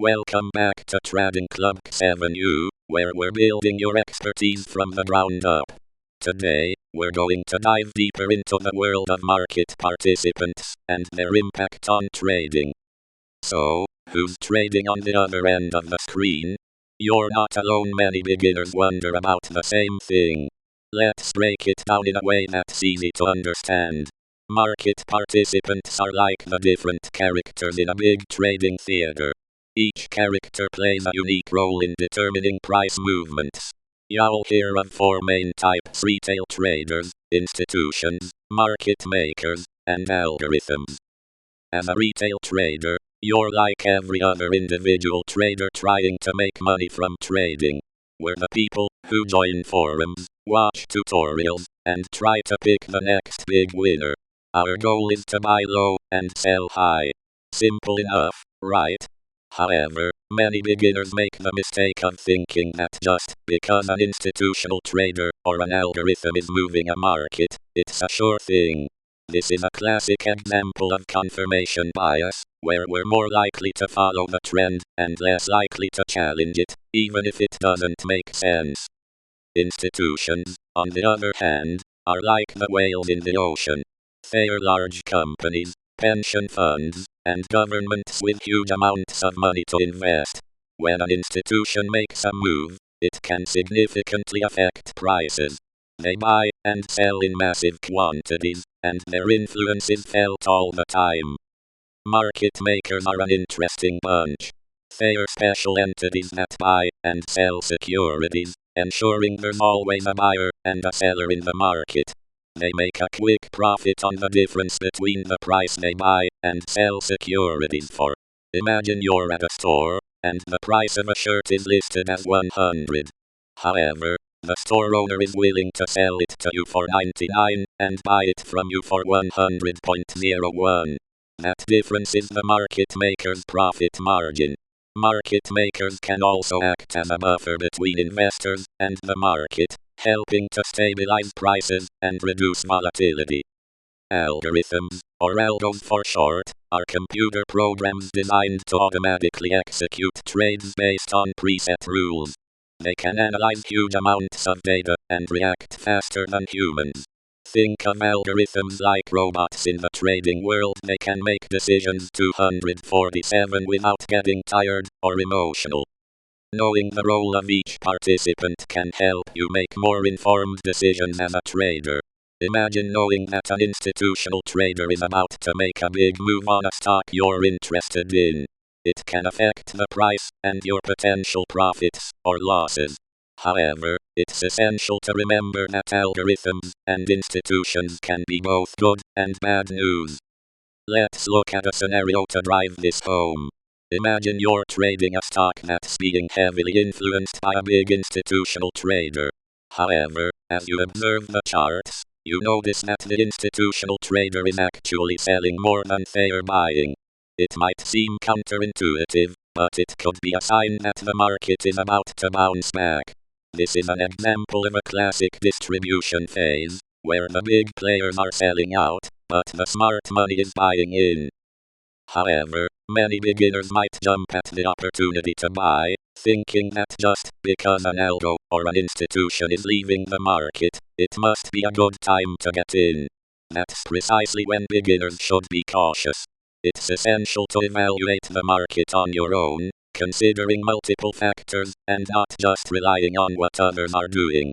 Welcome back to Trading Club X7U, where we're building your expertise from the ground up. Today, we're going to dive deeper into the world of market participants and their impact on trading. So, who's trading on the other end of the screen? You're not alone, many beginners wonder about the same thing. Let's break it down in a way that's easy to understand. Market participants are like the different characters in a big trading theater. Each character plays a unique role in determining price movements. You'll hear of four main types: retail traders, institutions, market makers, and algorithms. As a retail trader, you're like every other individual trader trying to make money from trading. We're the people who join forums, watch tutorials, and try to pick the next big winner. Our goal is to buy low and sell high. Simple enough, right? However, many beginners make the mistake of thinking that just because an institutional trader or an algorithm is moving a market, it's a sure thing. This is a classic example of confirmation bias, where we're more likely to follow the trend and less likely to challenge it, even if it doesn't make sense. Institutions, on the other hand, are like the whales in the ocean. They're large companies, pension funds, and governments with huge amounts of money to invest. When an institution makes a move, it can significantly affect prices. They buy and sell in massive quantities, and their influence is felt all the time. Market makers are an interesting bunch. They're special entities that buy and sell securities, ensuring there's always a buyer and a seller in the market. They make a quick profit on the difference between the price they buy and sell securities for. Imagine you're at a store, and the price of a shirt is listed as 100. However, the store owner is willing to sell it to you for 99 and buy it from you for 100.01. That difference is the market maker's profit margin. Market makers can also act as a buffer between investors and the market, helping to stabilize prices and reduce volatility. Algorithms, or algos for short, are computer programs designed to automatically execute trades based on preset rules. They can analyze huge amounts of data and react faster than humans. Think of algorithms like robots in the trading world. They can make decisions 247 without getting tired or emotional. Knowing the role of each participant can help you make more informed decisions as a trader. Imagine knowing that an institutional trader is about to make a big move on a stock you're interested in. It can affect the price and your potential profits or losses. However, it's essential to remember that algorithms and institutions can be both good and bad news. Let's look at a scenario to drive this home. Imagine you're trading a stock that's being heavily influenced by a big institutional trader. However, as you observe the charts, you notice that the institutional trader is actually selling more than they're buying. It might seem counterintuitive, but it could be a sign that the market is about to bounce back. This is an example of a classic distribution phase, where the big players are selling out, but the smart money is buying in. However, many beginners might jump at the opportunity to buy, thinking that just because an algo or an institution is leaving the market, it must be a good time to get in. That's precisely when beginners should be cautious. It's essential to evaluate the market on your own, considering multiple factors and not just relying on what others are doing.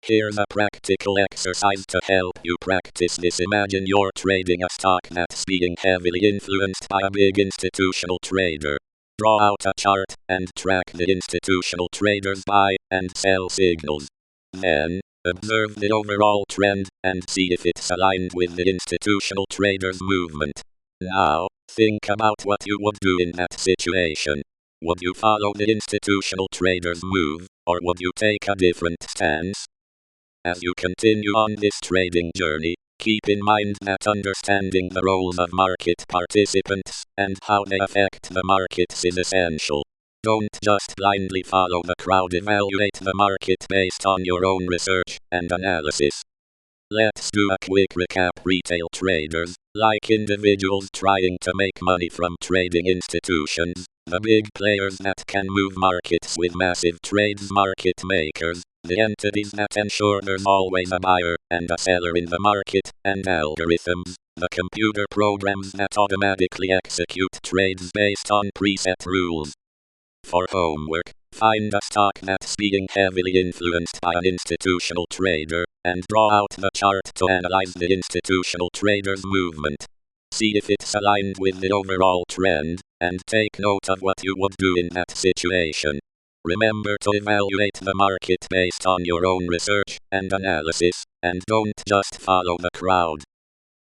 Here's a practical exercise to help you practice this. Imagine you're trading a stock that's being heavily influenced by a big institutional trader. Draw out a chart and track the institutional trader's buy and sell signals. Then, observe the overall trend and see if it's aligned with the institutional trader's movement. Now, think about what you would do in that situation. Would you follow the institutional trader's move, or would you take a different stance? As you continue on this trading journey, keep in mind that understanding the roles of market participants and how they affect the markets is essential. Don't just blindly follow the crowd. Evaluate the market based on your own research and analysis. Let's do a quick recap. Retail traders, like individuals trying to make money from trading institutions, The big players that can move markets with massive trades, market makers, the entities that ensure there's always a buyer and a seller in the market, and algorithms, the computer programs that automatically execute trades based on preset rules. For homework, find a stock that's being heavily influenced by an institutional trader, and draw out the chart to analyze the institutional trader's movement. See if it's aligned with the overall trend, and take note of what you would do in that situation. Remember to evaluate the market based on your own research and analysis, and don't just follow the crowd.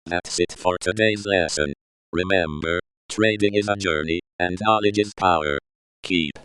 That's it for today's lesson. Remember, trading is a journey, and knowledge is power. Keep